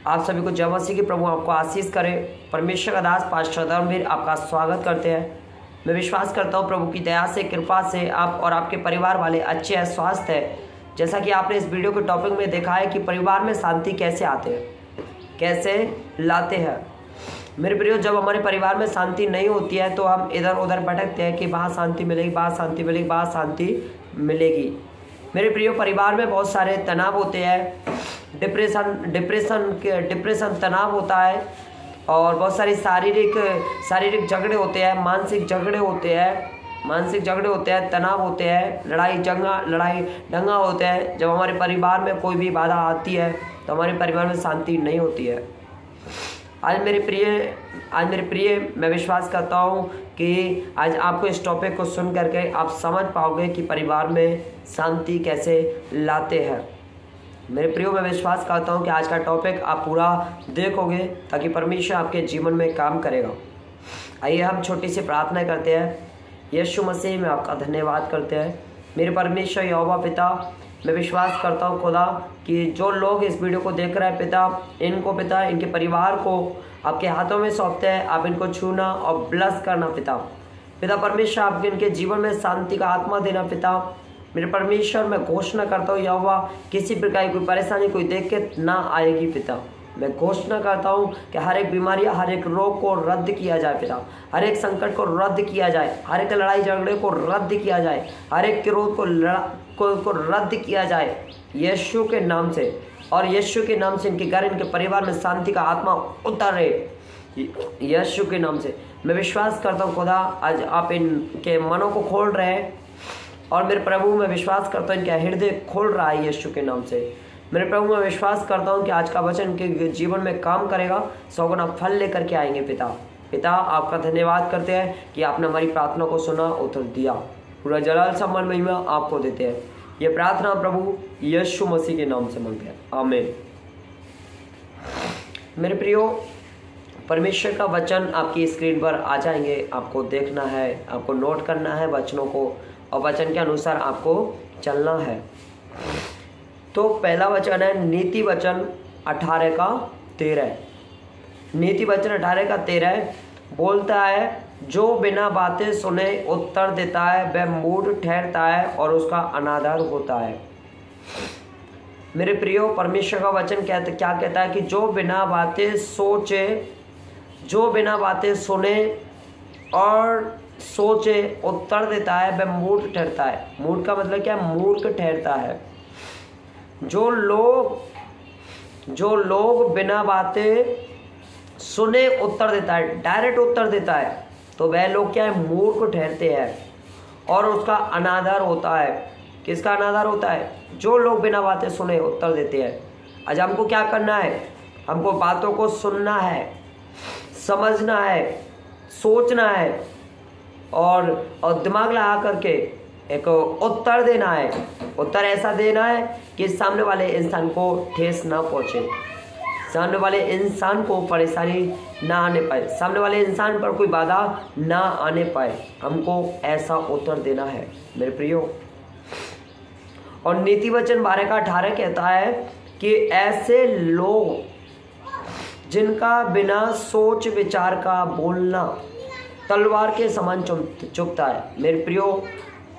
आप सभी को जय मसीह की प्रभु आपको आशीष करे। परमेश्वर का दास पास्टर धर्मवीर आपका स्वागत करते हैं। मैं विश्वास करता हूँ प्रभु की दया से, कृपा से आप और आपके परिवार वाले अच्छे हैं, स्वस्थ है। जैसा कि आपने इस वीडियो के टॉपिक में देखा है कि परिवार में शांति कैसे आते हैं, कैसे लाते हैं। मेरे प्रियो, जब हमारे परिवार में शांति नहीं होती है तो हम इधर उधर भटकते हैं कि वहाँ शांति मिलेगी, वहाँ शांति मिलेगी, वहाँ शांति मिलेगी। मेरे प्रियो, परिवार में बहुत सारे तनाव होते हैं, डिप्रेशन तनाव होता है, और बहुत सारी शारीरिक झगड़े होते हैं, मानसिक झगड़े होते हैं, तनाव होते हैं, लड़ाई दंगा होते हैं। जब हमारे परिवार में कोई भी बाधा आती है तो हमारे परिवार में शांति नहीं होती है। आज मेरे प्रिय मैं विश्वास करता हूँ कि आज आपको इस टॉपिक को सुन करके आप समझ पाओगे कि परिवार में शांति कैसे लाते हैं। मेरे प्रियो, मैं विश्वास करता हूँ कि आज का टॉपिक आप पूरा देखोगे ताकि परमेश्वर आपके जीवन में काम करेगा। आइए हम छोटी सी प्रार्थना करते हैं। यीशु मसीह में आपका धन्यवाद करते हैं। मेरे परमेश्वर यहोवा पिता, मैं विश्वास करता हूँ खुदा कि जो लोग इस वीडियो को देख रहे हैं पिता, इनके परिवार को आपके हाथों में सौंपते हैं। आप इनको छूना और ब्लेस करना पिता परमेश्वर, आपके इनके जीवन में शांति का आत्मा देना पिता। मेरे परमेश्वर, मैं घोषणा करता हूँ यहोवा, किसी प्रकार की कोई परेशानी कोई देख के ना आएगी पिता। मैं घोषणा करता हूँ कि हर एक बीमारी, हर एक रोग को रद्द किया जाए पिता, हर एक संकट को रद्द किया जाए, हर एक लड़ाई झगड़े को रद्द किया जाए, हर एक क्रोध को रद्द किया जाए यीशु के नाम से। और यीशु के नाम से इनके घर, इनके परिवार में शांति का आत्मा उतरे यीशु के नाम से। मैं विश्वास करता हूँ खुदा, आज आप इनके मनों को खोल रहे हैं, और मेरे प्रभु मैं विश्वास करता हूँ इनका हृदय खोल रहा है यीशु के नाम से। मेरे प्रभु मैं विश्वास करता हूँ कि आज का वचन इनके जीवन में काम करेगा, 100 गुना फल लेकर के आएंगे पिता आपका धन्यवाद करते हैं कि आपने हमारी प्रार्थना को सुना, उत्तर दिया। पूरा जलाल सम्मान महिमा आपको देते हैं। ये प्रार्थना प्रभु यीशु मसीह के नाम से मांगते हैं, आमीन। मेरे प्रियो, परमेश्वर का वचन आपकी स्क्रीन पर आ जाएंगे। आपको देखना है, आपको नोट करना है वचनों को, और वचन के अनुसार आपको चलना है। तो पहला वचन है नीति वचन 18:13। नीति वचन 18:13 बोलता है, जो बिना बातें सुने उत्तर देता है वह मूढ़ ठहरता है और उसका अनादर होता है। मेरे प्रियो, परमेश्वर का वचन क्या कहता है कि जो बिना बातें सुने और सोचे उत्तर देता है वह मूर्ख ठहरता है। मूर्ख का मतलब क्या है? मूर्ख ठहरता है। जो लोग बिना बातें सुने उत्तर देता है, डायरेक्ट उत्तर देता है, तो वह लोग क्या है? मूर्ख ठहरते हैं और उसका अनादर होता है। किसका अनादर होता है? जो लोग बिना बातें सुने उत्तर देते हैं। आज हमको क्या करना है? हमको बातों को सुनना है, समझना है, सोचना है, और दिमाग लगा करके एक उत्तर देना है। उत्तर ऐसा देना है कि सामने वाले इंसान को ठेस ना पहुंचे, सामने वाले इंसान को परेशानी ना आने पाए, सामने वाले इंसान पर कोई बाधा ना आने पाए। हमको ऐसा उत्तर देना है मेरे प्रियो। और नीति वचन 12:18 कहता है कि ऐसे लोग जिनका बिना सोच विचार का बोलना तलवार के समान चुभता है। मेरे प्रियो,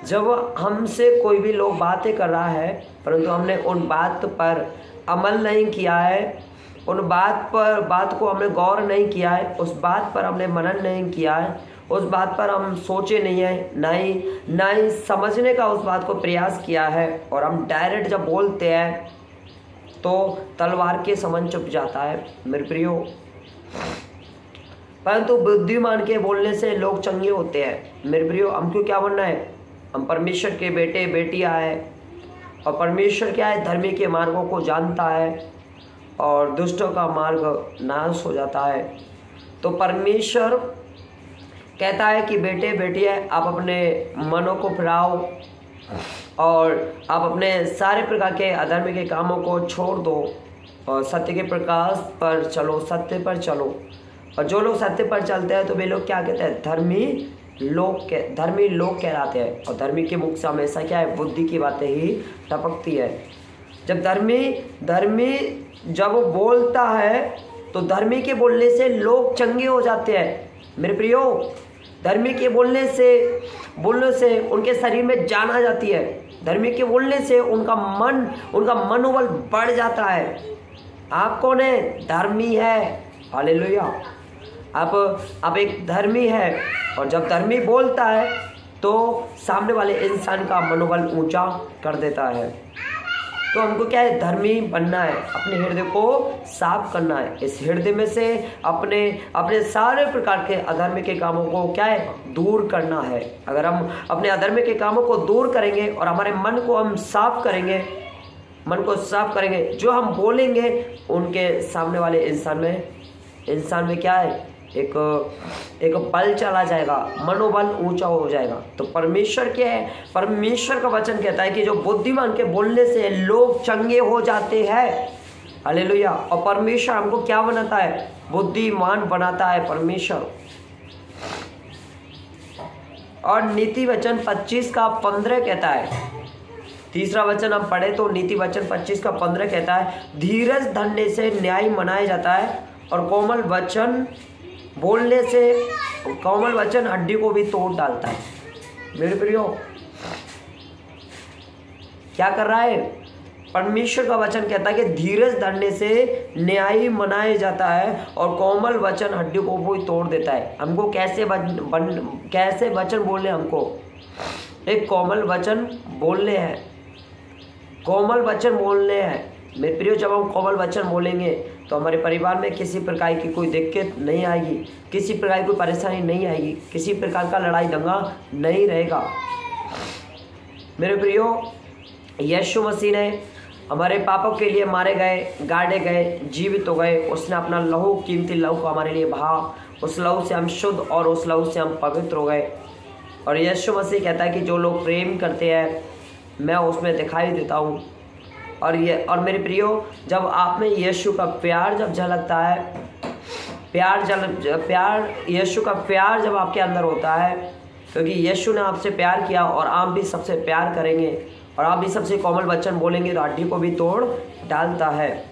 जब हमसे कोई भी लोग बातें कर रहा है परंतु हमने उन बात पर अमल नहीं किया है, उन बात को हमने गौर नहीं किया है, उस बात पर हमने मनन नहीं किया है, उस बात पर हम सोचे नहीं है, ना ही समझने का उस बात को प्रयास किया है, और हम डायरेक्ट जब बोलते हैं तो तलवार के समान चुभ जाता है मेरे प्रियो। परंतु बुद्धिमान के बोलने से लोग चंगे होते हैं मेरे प्रियो। हमको क्या बनना है? हम परमेश्वर के बेटे बेटियां हैं, और परमेश्वर क्या है? धर्मी के मार्गों को जानता है और दुष्टों का मार्ग नाश हो जाता है। तो परमेश्वर कहता है कि बेटे बेटियां, आप अपने मनों को फिराओ और आप अपने सारे प्रकार के अधर्म के कामों को छोड़ दो और सत्य के प्रकाश पर चलो, सत्य पर चलो। और जो लोग सत्य पर चलते हैं तो वे लोग क्या कहते हैं? धर्मी लोग कहलाते हैं। और धर्मी के मुख से हमेशा क्या है? बुद्धि की बातें ही टपकती है। जब धर्मी जब वो बोलता है तो धर्मी के बोलने से लोग चंगे हो जाते हैं। मेरे प्रियो, धर्मी के बोलने से उनके शरीर में जान आ जाती है। धर्मी के बोलने से उनका मनोबल बढ़ जाता है। आप कौन है? धर्मी है। हालेलुया। आप एक धर्मी है, और जब धर्मी बोलता है तो सामने वाले इंसान का मनोबल ऊंचा कर देता है। तो हमको क्या है? धर्मी बनना है, अपने हृदय को साफ करना है। इस हृदय में से अपने सारे प्रकार के अधर्म के कामों को क्या है? दूर करना है। अगर हम अपने अधर्म के कामों को दूर करेंगे और हमारे मन को हम साफ करेंगे, जो हम बोलेंगे उनके सामने वाले इंसान में क्या है? एक बल चला जाएगा, मनोबल ऊंचा हो जाएगा। तो परमेश्वर क्या है? परमेश्वर का वचन कहता है कि जो बुद्धिमान के बोलने से लोग चंगे हो जाते हैं। हालेलुया। और परमेश्वर हमको क्या बनाता है? बुद्धिमान बनाता है परमेश्वर। और नीति वचन 25 का 15 कहता है, तीसरा वचन हम पढ़े तो नीति वचन 25 का 15 कहता है, धीरज धरने से न्याय मनाया जाता है, और कोमल वचन हड्डी को भी तोड़ डालता है। मेरे प्रियो, क्या कर रहा है? परमेश्वर का वचन कहता है कि धीरज धरने से न्याय मनाया जाता है, और कोमल वचन हड्डी को भी तोड़ देता है। हमको कैसे वचन बोलने? हमको एक कोमल वचन बोलने हैं। मेरे प्रियो, जब हम कोमल वचन बोलेंगे तो हमारे परिवार में किसी प्रकार की कोई दिक्कत नहीं आएगी, किसी प्रकार की कोई परेशानी नहीं आएगी, किसी प्रकार का लड़ाई दंगा नहीं रहेगा। मेरे प्रियो, यीशु मसीह ने हमारे पापों के लिए मारे गए, गाड़े गए, जीवित हो गए। उसने अपना लहू, कीमती लहू को हमारे लिए बहा। उस लहू से हम शुद्ध और उस लहू से हम पवित्र हो गए। और यीशु मसीह कहता है कि जो लोग प्रेम करते हैं मैं उसमें दिखाई देता हूँ। और मेरे प्रियो, जब आप में यीशु का प्यार जब झलकता है, यीशु का प्यार जब आपके अंदर होता है, क्योंकि यीशु ने आपसे प्यार किया और आप भी सबसे प्यार करेंगे और आप भी सबसे कोमल वचन बोलेंगे तो हड्डी को भी तोड़ डालता है।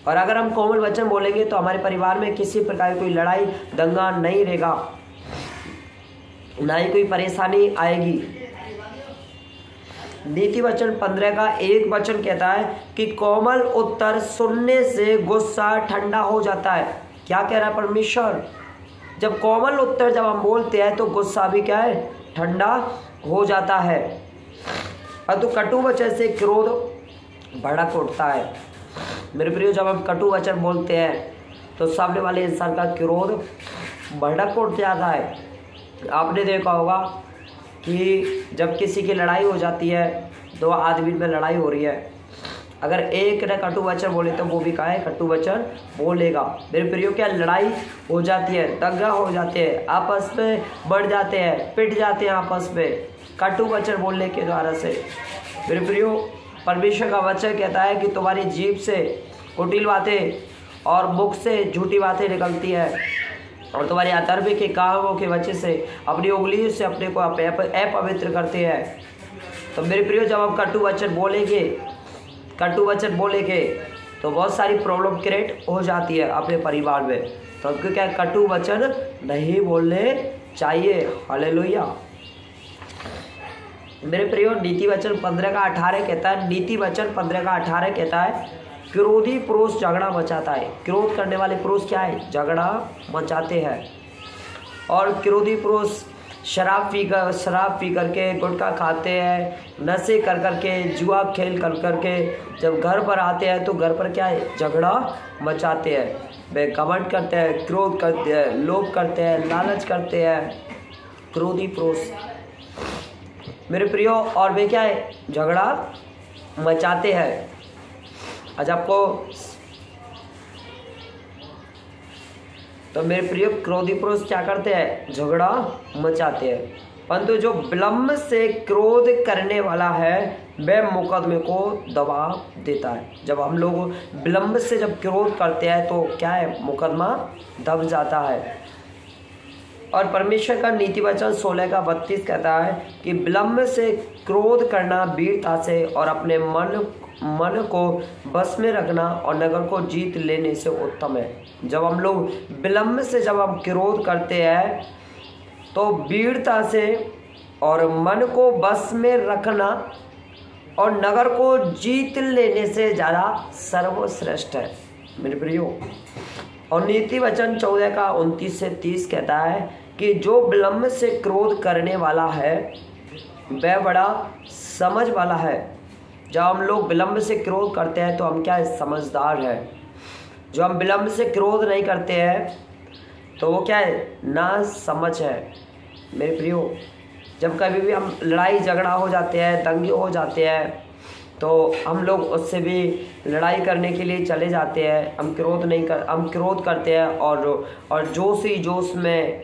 और अगर हम कोमल वचन बोलेंगे तो हमारे परिवार में किसी प्रकार की कोई लड़ाई दंगा नहीं रहेगा, ना ही कोई परेशानी आएगी। नीति वचन 15 का 1 वचन कहता है कि कोमल उत्तर सुनने से गुस्सा ठंडा हो जाता है। क्या कह रहा है परमेश्वर? जब कोमल उत्तर जब हम बोलते हैं तो गुस्सा भी क्या है? ठंडा हो जाता है। परंतु कटु वचन से क्रोध भड़क उठता है। मेरे प्रियो, जब हम कटु वचन बोलते हैं तो सामने वाले इंसान का क्रोध भड़क उठ जाता है। आपने देखा होगा कि जब किसी की लड़ाई हो जाती है, 2 आदमी में लड़ाई हो रही है, अगर एक ने कटु वचन बोले तो वो भी क्या है? कटु वचन बोलेगा। मेरे प्रियो, क्या लड़ाई हो जाती है, दंगा हो जाते हैं, आपस में बढ़ जाते हैं, पिट जाते हैं आपस में कटु वचन बोलने के द्वारा से। मेरे प्रियो, परमेश्वर का वचन कहता है कि तुम्हारी जीभ से कुटिल बातें और मुख से झूठी बातें निकलती है, और तुम्हारे अधर्म के कामों की वजह से अपनी उंगलियों से अपने को अपवित्र करते हैं। तो मेरे प्रियो, जब हम कटु वचन बोलेंगे तो बहुत सारी प्रॉब्लम क्रिएट हो जाती है अपने परिवार में। तो हमको क्या कटु वचन नहीं बोलने चाहिए। हालेलुया। मेरे प्रियो, नीति वचन 15 का 18 कहता है, नीति वचन 15 का 18 कहता है, क्रोधी पुरुष झगड़ा मचाता है। क्रोध करने वाले पुरुष क्या है? झगड़ा मचाते हैं। और क्रोधी पुरुष शराब पी करके, गुटखा खाते हैं, नशे कर करके, जुआ खेल कर करके जब घर पर आते हैं तो घर पर क्या है? झगड़ा मचाते हैं। वे घमंड करते हैं, क्रोध करते हैं, लोभ करते हैं, लालच करते हैं, क्रोधी पुरुष। मेरे प्रियो, और वे क्या है? झगड़ा मचाते हैं। आज आपको तो मेरे प्रिय, क्रोधी पुरुष क्या करते हैं? झगड़ा मचाते हैं। परंतु जो विलंब से क्रोध करने वाला है वह मुकदमे को दबा देता है। जब हम लोग विलंब से जब क्रोध करते हैं तो क्या है? मुकदमा दब जाता है। और परमेश्वर का नीति वचन 16 का 32 कहता है कि विलंब से क्रोध करना वीरता से और अपने मन मन को बस में रखना और नगर को जीत लेने से उत्तम है। जब हम लोग विलंब से जब हम क्रोध करते हैं तो वीरता से और मन को बस में रखना और नगर को जीत लेने से ज़्यादा सर्वश्रेष्ठ है मेरे प्रियो। और नीति वचन 14 का 29 से 30 कहता है कि जो विलंब से क्रोध करने वाला है वह बड़ा समझ वाला है। जब हम लोग विलंब से क्रोध करते हैं तो हम क्या है, समझदार है। जो हम विलंब से क्रोध नहीं करते हैं तो वो क्या है, ना समझ है मेरे प्रियो। जब कभी भी हम लड़ाई झगड़ा हो जाते हैं, दंगे हो जाते हैं, तो हम लोग उससे भी लड़ाई करने के लिए चले जाते हैं। हम क्रोध करते हैं और जोश ही जोश में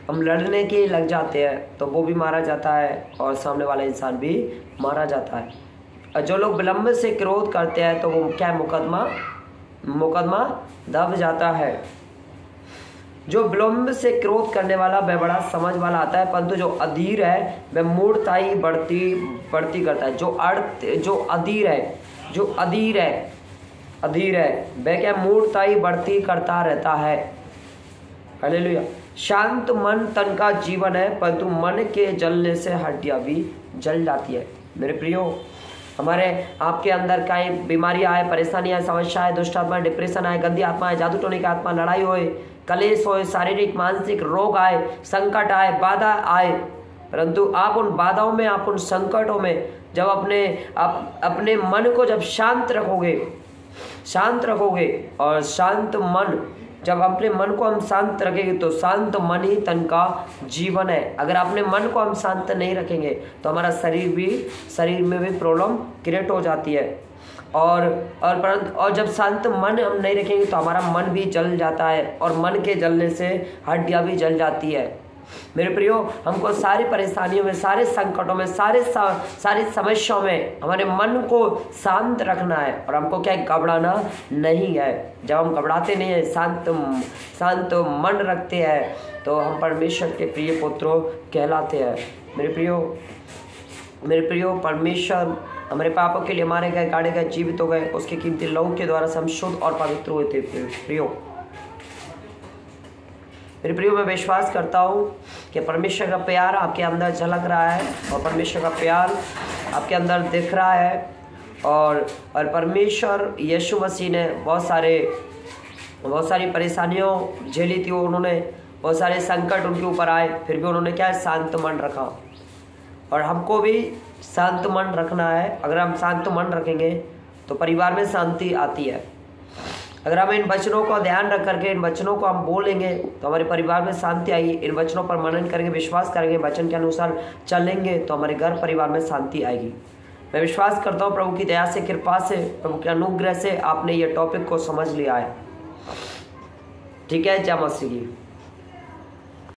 हम लड़ने के लग जाते हैं तो वो भी मारा जाता है और सामने वाला इंसान भी मारा जाता है। और जो लोग विलंब से क्रोध करते हैं तो वो क्या, मुकदमा दब जाता है। जो विलंब से क्रोध करने वाला वह बड़ा समझ वाला आता है, परंतु जो अधीर है वह मूर्खताई बढ़ती करता है। जो अधीर है वह क्या, मूर्खताई बढ़ती करता रहता है। हालेलुया। शांत मन तन का जीवन है, परंतु मन के जलने से हड्डियां भी जल जाती है मेरे प्रियो। हमारे आपके अंदर कई बीमारी आए, परेशानी आए, समस्या आए, दुष्ट आत्मा, डिप्रेशन आए, गंदी आत्मा आए, जादू टोने की आत्मा, लड़ाई होए, कलेश होए, शारीरिक मानसिक रोग आए, संकट आए, बाधा आए, परंतु आप उन बाधाओं में, आप उन संकटों में जब अपने मन को जब शांत रखोगे और शांत मन, जब अपने मन को हम शांत रखेंगे तो शांत मन ही तन का जीवन है। अगर अपने मन को हम शांत नहीं रखेंगे तो हमारा शरीर में भी प्रॉब्लम क्रिएट हो जाती है। और जब शांत मन हम नहीं रखेंगे तो हमारा मन भी जल जाता है और मन के जलने से हड्डियां भी जल जाती है मेरे प्रियो। हमको सारी परेशानियों में, सारे संकटों में, सारी समस्याओं में हमारे मन को शांत रखना है और हमको क्या, घबराना नहीं है। जब हम घबराते नहीं है, शांत मन रखते हैं तो हम परमेश्वर के प्रिय पुत्रों कहलाते हैं मेरे प्रियो। परमेश्वर हमारे पापों के लिए मारे गए, गाड़े गए, जीवित हो गए, उसके कीमती लहू के द्वारा हम शुद्ध और पवित्र हुए थे मेरे प्रियो। मैं विश्वास करता हूँ कि परमेश्वर का प्यार आपके अंदर झलक रहा है और परमेश्वर का प्यार आपके अंदर दिख रहा है। और परमेश्वर यीशु मसीह ने बहुत सारी परेशानियों झेली थी, उन्होंने बहुत सारे संकट उनके ऊपर आए, फिर भी उन्होंने क्या है, शांत मन रखा। और हमको भी शांत मन रखना है। अगर हम शांत मन रखेंगे तो परिवार में शांति आती है। अगर हम इन वचनों को ध्यान रख करके इन वचनों को हम बोलेंगे तो हमारे परिवार में शांति आएगी। इन वचनों पर मनन करेंगे, विश्वास करेंगे, वचन के अनुसार चलेंगे तो हमारे घर परिवार में शांति आएगी। मैं विश्वास करता हूँ प्रभु की दया से, कृपा से, प्रभु के अनुग्रह से आपने ये टॉपिक को समझ लिया है। ठीक है, जय मसीह की।